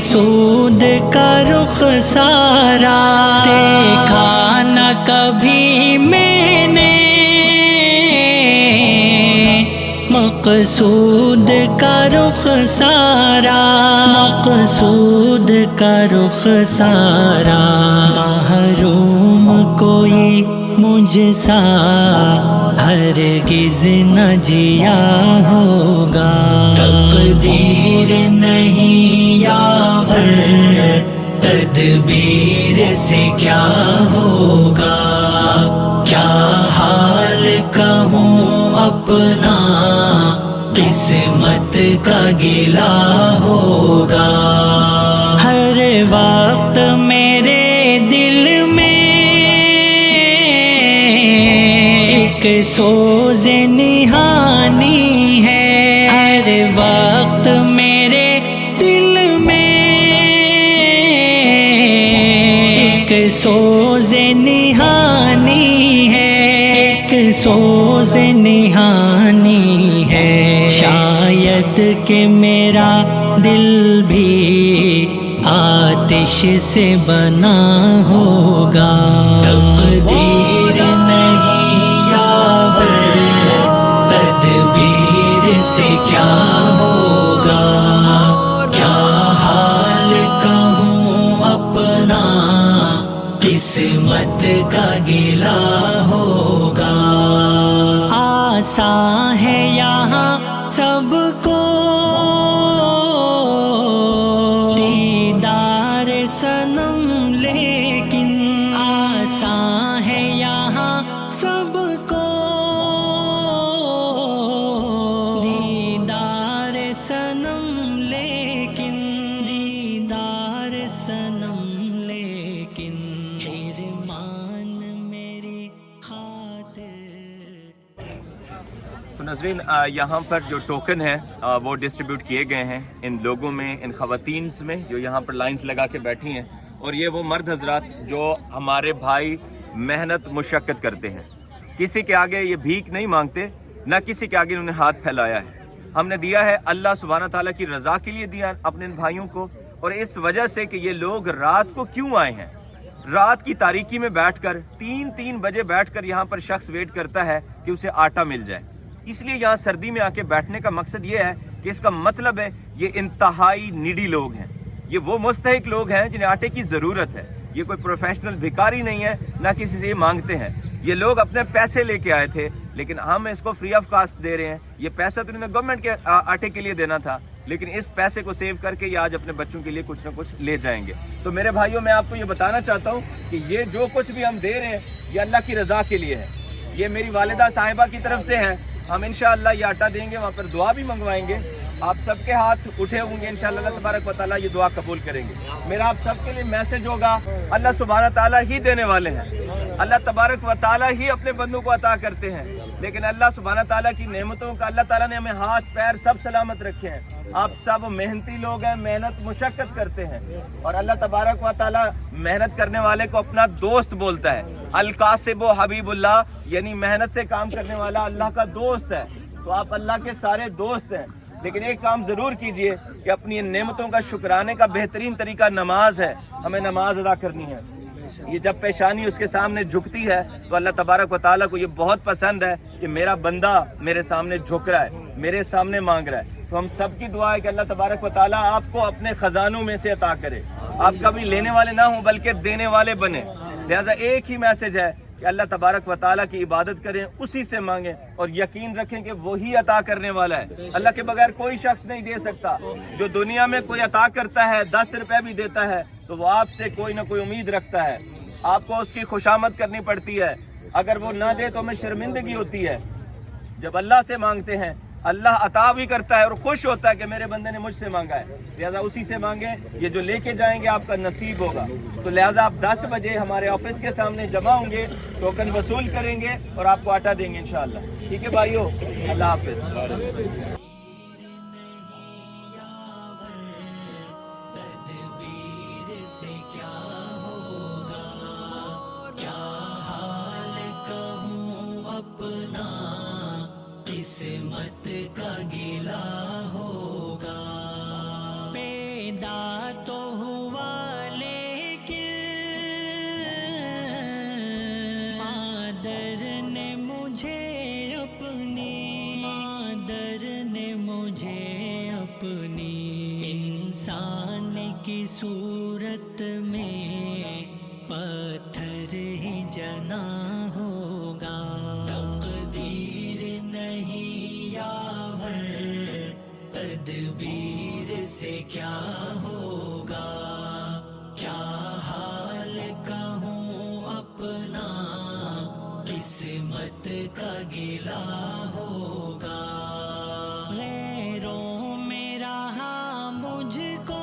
مقصود کا رخ سارا دیکھا نہ کبھی میں نے، مقصود کا رخ سارا، مقصود کا رخ سارا، محروم کوئی مجھ سا ہرگز نہ جیا ہوگا، تقدیر نہیں یاور تدبیر سے کیا ہوگا، کیا حال کہوں اپنا قسمت کا گلا ہوگا، ہر وقت میرے دل میں ایک سوز نہانی ہے، ہر وقت میرے دل میں ایک سوز نہانی ہے، ایک سوز نہانی ہے، شاید کہ میرا دل بھی آتش سے بنا ہوگا، تقدیر نہیں یاور تدبیر سے کیا ہوگا، کیا حال کہوں اپنا قسمت کا گلا ہوگا، آساں ہے یہاں سب کو دیدار صنم، لیکن آساں ہے یہاں سب کو دیدار صنم، لیکن دیدار صنم، لیکن حرمان میری خاطر۔ تو ناظرین یہاں پر جو ٹوکن ہیں وہ ڈسٹریبیوٹ کیے گئے ہیں ان لوگوں میں، ان خواتین میں جو یہاں پر لائنز لگا کے بیٹھی ہیں، اور یہ وہ مرد حضرات جو ہمارے بھائی محنت مشقت کرتے ہیں، کسی کے آگے یہ بھیک نہیں مانگتے، نہ کسی کے آگے انہوں نے ہاتھ پھیلایا ہے، ہم نے دیا ہے اللہ سبحانہ تعالیٰ کی رضا کے لیے دیا اپنے ان بھائیوں کو، اور اس وجہ سے کہ یہ لوگ رات کو کیوں آئے ہیں، رات کی تاریکی میں بیٹھ کر 3 بجے بیٹھ کر یہاں پر شخص ویٹ کرتا ہے کہ اسے آٹا مل جائے، اس لیے یہاں سردی میں آ کے بیٹھنے کا مقصد یہ ہے کہ اس کا مطلب ہے یہ انتہائی نیڈی لوگ ہیں، یہ وہ مستحق لوگ ہیں جنہیں آٹے کی ضرورت ہے، یہ کوئی پروفیشنل بھکاری نہیں ہے، نہ کسی سے یہ مانگتے ہیں، یہ لوگ اپنے پیسے لے کے آئے تھے، لیکن ہم اس کو فری آف کاسٹ دے رہے ہیں، یہ پیسہ تو انہوں نے گورنمنٹ کے آٹے کے لیے دینا تھا، لیکن اس پیسے کو سیو کر کے یہ آج اپنے بچوں کے لیے کچھ نہ کچھ لے جائیں گے۔ تو میرے بھائیوں میں آپ کو یہ بتانا چاہتا ہوں کہ یہ جو کچھ بھی ہم دے رہے ہیں یہ اللہ کی رضا کے لیے ہے، یہ میری والدہ صاحبہ کی طرف سے ہے، ہم انشاءاللہ یہ آٹا دیں گے، وہاں پر دعا بھی منگوائیں گے، آپ سب کے ہاتھ اٹھے ہوں گے، انشاءاللہ اللہ تبارک و تعالیٰ یہ دعا قبول کریں گے۔ میرا آپ سب کے لیے میسج ہوگا، اللہ سبحانہ تعالیٰ ہی دینے والے ہیں، اللہ تبارک و تعالیٰ ہی اپنے بندوں کو عطا کرتے ہیں، لیکن اللہ سبحانہ تعالیٰ کی نعمتوں کا اللہ تعالیٰ نے ہمیں ہاتھ پیر سب سلامت رکھے ہیں، آپ سب محنتی لوگ ہیں، محنت مشقت کرتے ہیں، اور اللہ تبارک و تعالیٰ محنت کرنے والے کو اپنا دوست بولتا ہے، القاسب و حبیب اللہ، یعنی محنت سے کام کرنے والا اللہ کا دوست ہے، تو آپ اللہ کے سارے دوست ہیں، لیکن ایک کام ضرور کیجئے کہ اپنی ان نعمتوں کا شکرانے کا بہترین طریقہ نماز ہے، ہمیں نماز ادا کرنی ہے، یہ جب پیشانی اس کے سامنے جھکتی ہے تو اللہ تبارک و تعالیٰ کو یہ بہت پسند ہے کہ میرا بندہ میرے سامنے جھک رہا ہے، میرے سامنے مانگ رہا ہے، تو ہم سب کی دعا ہے کہ اللہ تبارک و تعالیٰ آپ کو اپنے خزانوں میں سے عطا کرے، آپ کبھی لینے والے نہ ہوں بلکہ دینے والے بنے، لہٰذا ایک ہی میسج ہے کہ اللہ تبارک و تعالیٰ کی عبادت کریں، اسی سے مانگیں، اور یقین رکھیں کہ وہی عطا کرنے والا ہے، اللہ کے بغیر کوئی شخص نہیں دے سکتا، جو دنیا میں کوئی عطا کرتا ہے 10 روپے بھی دیتا ہے تو وہ آپ سے کوئی نہ کوئی امید رکھتا ہے، آپ کو اس کی خوشامد کرنی پڑتی ہے، اگر وہ نہ دے تو ہمیں شرمندگی ہوتی ہے، جب اللہ سے مانگتے ہیں اللہ عطا بھی کرتا ہے اور خوش ہوتا ہے کہ میرے بندے نے مجھ سے مانگا ہے، لہٰذا اسی سے مانگیں، یہ جو لے کے جائیں گے آپ کا نصیب ہوگا، تو لہٰذا آپ 10 بجے ہمارے آفس کے سامنے جمع ہوں گے، ٹوکن وصول کریں گے اور آپ کو آٹا دیں گے انشاءاللہ، ٹھیک ہے بھائیو، اللہ حافظ۔ قسمت کا گلا ہوگا، پیدا تو ہوا لیکن مادر نے مجھے اپنی انسان کی صورت میں پتھر ہی جنا ہوگا. تقدیر نہیں یاور تدبیر سے کیا ہوگا, کیا حال کہوں اپنا قسمت کا گلا ہوگا. غیروں میں رہا مجھ کو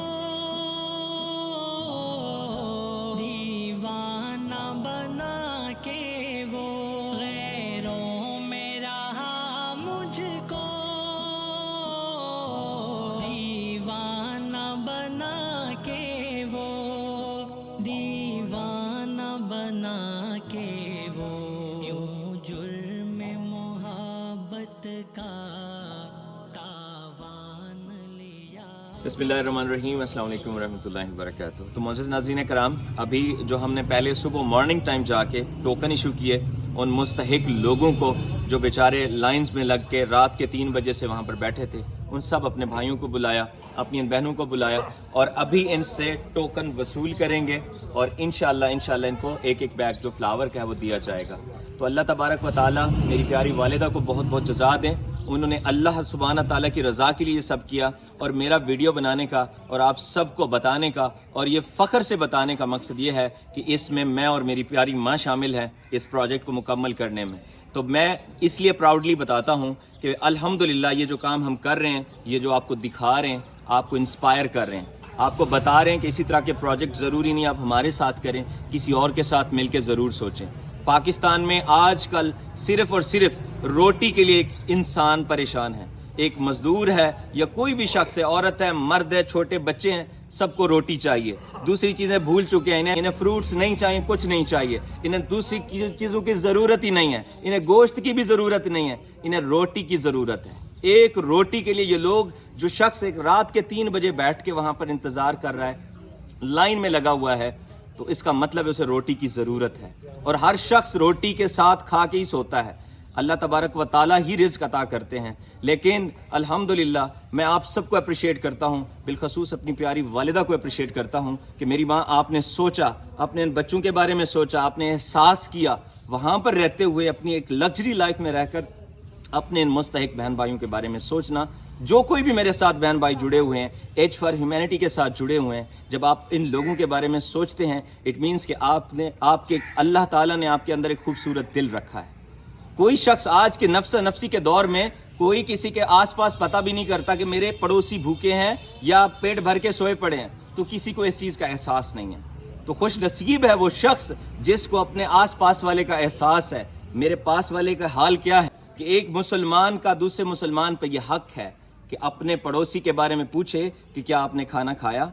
دیوانہ بنا کے وہ, غیروں میں رہا مجھ کو دیوانہ بنا کے وہ, دیوانہ بنا کے وہ, یوں جرم محبت کا تاوان لیا. بسم اللہ الرحمن الرحیم. السلام علیکم ورحمۃ اللہ وبرکاتہ. تو معزز ناظرین کرام, ابھی جو ہم نے پہلے صبح مارننگ ٹائم جا کے ٹوکن ایشو کیے ان مستحق لوگوں کو جو بیچارے لائنز میں لگ کے رات کے 3 بجے سے وہاں پر بیٹھے تھے, ان سب اپنے بھائیوں کو بلایا, اپنی ان بہنوں کو بلایا اور ابھی ان سے ٹوکن وصول کریں گے اور انشاءاللہ ان کو ایک بیگ جو فلاور کا ہے وہ دیا جائے گا. تو اللہ تبارک و تعالیٰ میری پیاری والدہ کو بہت بہت جزا دیں. انہوں نے اللہ سبحانہ تعالیٰ کی رضا کے لیے یہ سب کیا, اور میرا ویڈیو بنانے کا اور آپ سب کو بتانے کا اور یہ فخر سے بتانے کا مقصد یہ ہے کہ اس میں اور میری پیاری ماں شامل ہیں اس پروجیکٹ کو مکمل کرنے میں. تو میں اس لیے پراؤڈلی بتاتا ہوں کہ الحمدللہ یہ جو کام ہم کر رہے ہیں, یہ جو آپ کو دکھا رہے ہیں, آپ کو انسپائر کر رہے ہیں, آپ کو بتا رہے ہیں کہ اسی طرح کے پروجیکٹ ضروری نہیں آپ ہمارے ساتھ کریں, کسی اور کے ساتھ مل کے ضرور سوچیں. پاکستان میں آج کل صرف اور صرف روٹی کے لیے ایک انسان پریشان ہے, ایک مزدور ہے یا کوئی بھی شخص ہے, عورت ہے, مرد ہے, چھوٹے بچے ہیں, سب کو روٹی چاہیے. دوسری چیزیں بھول چکے ہیں, انہیں فروٹس نہیں چاہیے, کچھ نہیں چاہیے, انہیں دوسری چیزوں کی ضرورت ہی نہیں ہے, انہیں گوشت کی بھی ضرورت نہیں ہے, انہیں روٹی کی ضرورت ہے. ایک روٹی کے لیے یہ لوگ, جو شخص ایک رات کے 3 بجے بیٹھ کے وہاں پر انتظار کر رہا ہے, لائن میں لگا ہوا ہے, تو اس کا مطلب ہے اسے روٹی کی ضرورت ہے. اور ہر شخص روٹی کے ساتھ کھا کے ہی سوتا ہے. اللہ تبارک و تعالیٰ ہی رزق عطا کرتے ہیں. لیکن الحمدللہ میں آپ سب کو اپریشیٹ کرتا ہوں, بالخصوص اپنی پیاری والدہ کو اپریشیٹ کرتا ہوں کہ میری ماں, آپ نے سوچا, اپنے ان بچوں کے بارے میں سوچا, آپ نے احساس کیا, وہاں پر رہتے ہوئے اپنی ایک لگژری لائف میں رہ کر اپنے ان مستحق بہن بھائیوں کے بارے میں سوچنا. جو کوئی بھی میرے ساتھ بہن بھائی جڑے ہوئے ہیں, ایج فار ہیومینٹی کے ساتھ جڑے ہوئے ہیں, جب آپ ان لوگوں کے بارے میں سوچتے ہیں, اٹ مینس کہ آپ کے اللہ تعالیٰ نے آپ کے اندر ایک خوبصورت دل رکھا ہے. کوئی شخص آج کے نفسی کے دور میں کوئی کسی کے آس پاس پتہ بھی نہیں کرتا کہ میرے پڑوسی بھوکے ہیں یا پیٹ بھر کے سوئے پڑے ہیں, تو کسی کو اس چیز کا احساس نہیں ہے. تو خوش نصیب ہے وہ شخص جس کو اپنے آس پاس والے کا احساس ہے. میرے پاس والے کا حال کیا ہے کہ ایک مسلمان کا دوسرے مسلمان پہ یہ حق ہے کہ اپنے پڑوسی کے بارے میں پوچھے کہ کیا آپ نے کھانا کھایا,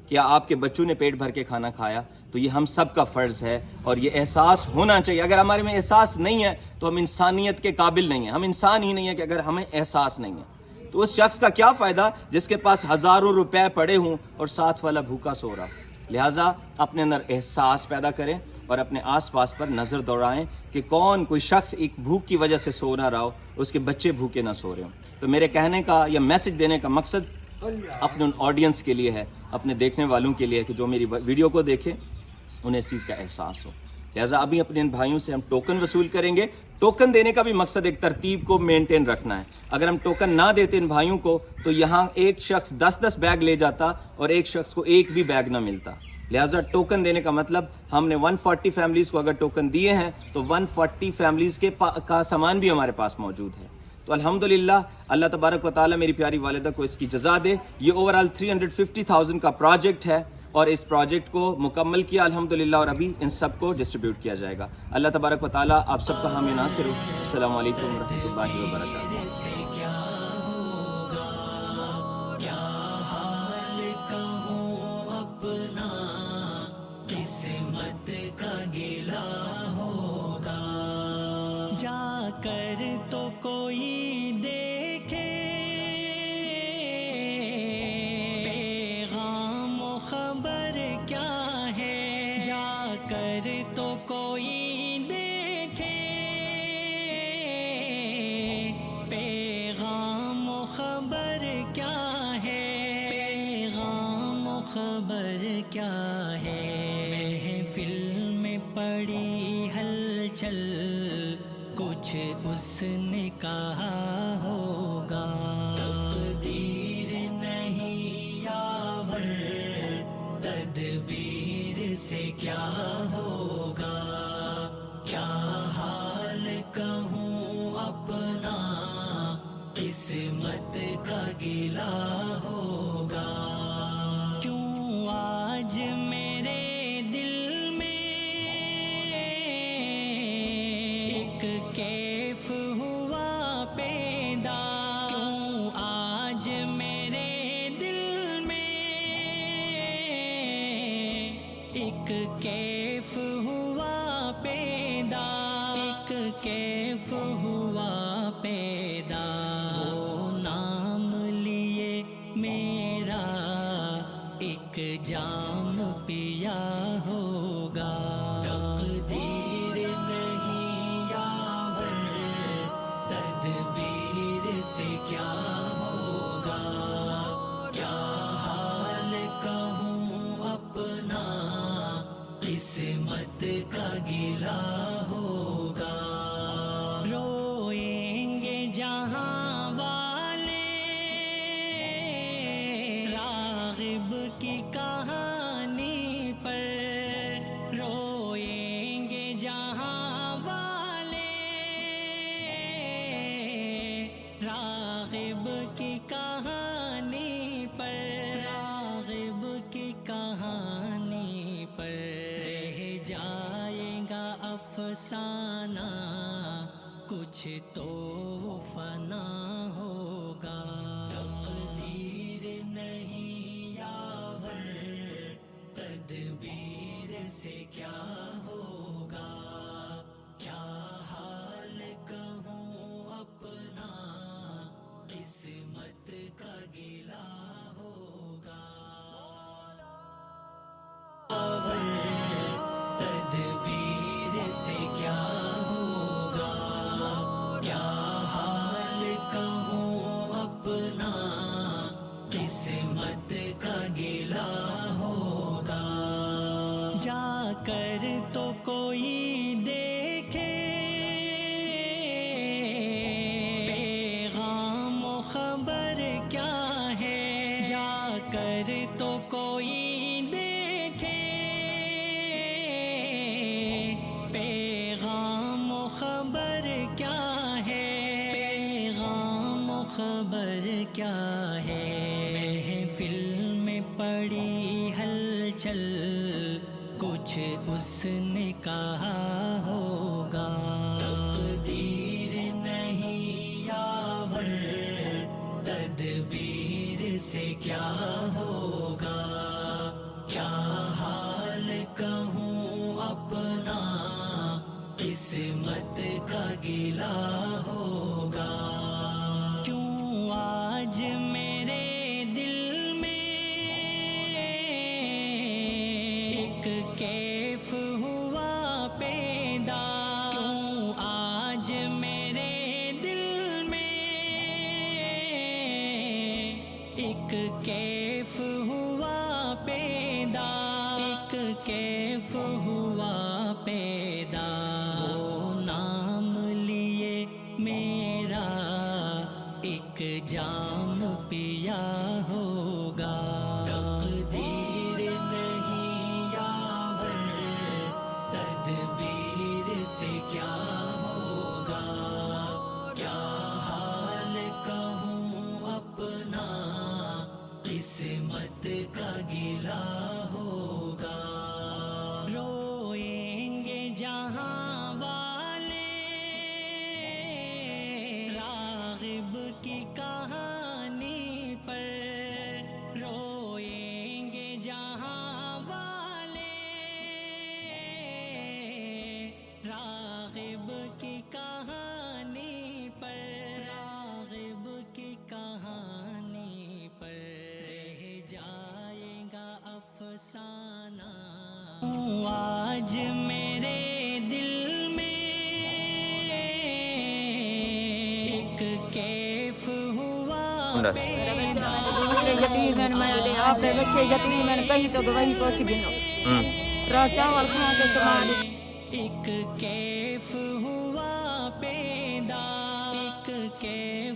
کیا آپ کے بچوں نے پیٹ بھر کے کھانا کھایا. تو یہ ہم سب کا فرض ہے اور یہ احساس ہونا چاہیے. اگر ہمارے میں احساس نہیں ہے تو ہم انسانیت کے قابل نہیں ہیں, ہم انسان ہی نہیں ہیں کہ اگر ہمیں احساس نہیں ہے. تو اس شخص کا کیا فائدہ جس کے پاس ہزاروں روپے پڑے ہوں اور ساتھ والا بھوکا سو رہا. لہٰذا اپنے اندر احساس پیدا کریں اور اپنے آس پاس پر نظر دوڑائیں کہ کوئی شخص ایک بھوک کی وجہ سے سو نہ رہا ہو, اس کے بچے بھوکے نہ سو رہے ہوں. تو میرے کہنے کا یا میسج دینے کا مقصد اپنے ان آڈینس کے لیے ہے, اپنے دیکھنے والوں کے لیے, کہ جو میری ویڈیو کو دیکھیں انہیں اس چیز کا احساس ہو. لہٰذا ابھی اپنے ان بھائیوں سے ہم ٹوکن وصول کریں گے. ٹوکن دینے کا بھی مقصد ایک ترتیب کو مینٹین رکھنا ہے. اگر ہم ٹوکن نہ دیتے ان بھائیوں کو تو یہاں ایک شخص 10 بیگ لے جاتا اور ایک شخص کو ایک بھی بیگ نہ ملتا. لہٰذا ٹوکن دینے کا مطلب, ہم نے 140 فیملیز کو اگر ٹوکن دیے ہیں تو 140 فیملیز کا سامان بھی ہمارے پاس موجود ہے. تو الحمدللہ اللہ تبارک و تعالیٰ میری پیاری والدہ کو اس کی جزا دے. یہ اوورال 350,000 کا پروجیکٹ ہے اور اس پروجیکٹ کو مکمل کیا الحمدللہ, اور ابھی ان سب کو ڈسٹریبیوٹ کیا جائے گا. اللہ تبارک و تعالیٰ آپ سب کا حامی ناصر ہو. السلام علیکم ورحمۃ اللہ وبرکاتہ. قسمت کا گلا ہوگا, جا کر تو کوئی دیکھے پیغام خبر کیا ہے محفل میں پڑی ہلچل کچھ اس نے کہا ہوگا تقدیر نہیں یاور تدبیر سے کیا ہوگا کیا حال کہوں اپنا قسمت کا گلا ہوگا کیوں آج میرے دل میں ایک کیف ہوا پیدا کیوں آج میرے دل میں ایک کیف ہوا پیدا ایک کیف ہوا پیدا وہ نام لیے میرا ایک جام پیا ہوگا تقدیر نہیں یاور تدبیر سے کیا ہوگا کیا حال کہوں اپنا قسمت کا گلا ہوگا روئیں گے جہاں والے راغب کی کہانی پر روئیں گے جہاں والے راغب کی کہانی پر راغب کی کہانی پر رہ جائے گا افسانہ کچھ تو فنا ہوگا تقدیر نہیں یاور تدبیر سے کیا ہوگا کیا حال کہوں اپنا قسمت کا گلا ہوگا تدبیر سے کیا ہوگا کیا حال کہوں اپنا قسمت کا گلا ہوگا جا کر تو کوئی دیکھے پیغام و خبر کیا ہے جا کر تو کوئی دیکھے پیغام و خبر کیا ہے پیغام و خبر کیا ہے محفل میں پڑی ہلچل کچھ اس نے کہا ہوگا تقدیر نہیں یاور تدبیر سے کیا ہوگا کیا حال کہوں اپنا قسمت کا گلا ہوگا کیوں آج میرے دل میں ایک کیف ہوا پیدا کیوں آج میرے دل میں ایک کیف ہوا پیدا ایک کیف ہوا پیدا وہ نام لیے میرا ایک جام پیا ہوگا تقدیر نہیں یاور تدبیر سے کیا ہوگا کیا حال کہوں اپنا قسمت کا گلا ہوگا روئیں گے جہاں والے راغب کی کہانی پر روئیں گے جہاں والے راغب کی کہانی پر راغب کی کہانی پر رہ جائے گا افسانہ آج میرے دل میں ایک کیف ہوا دس بچے یتیم ہیں میرے آپ کے بچے یتیم ہیں کہیں تو گواہی پہنچ گنو رات چاول کھا کے سماج ایک کیف ہوا پیدا ایک کیف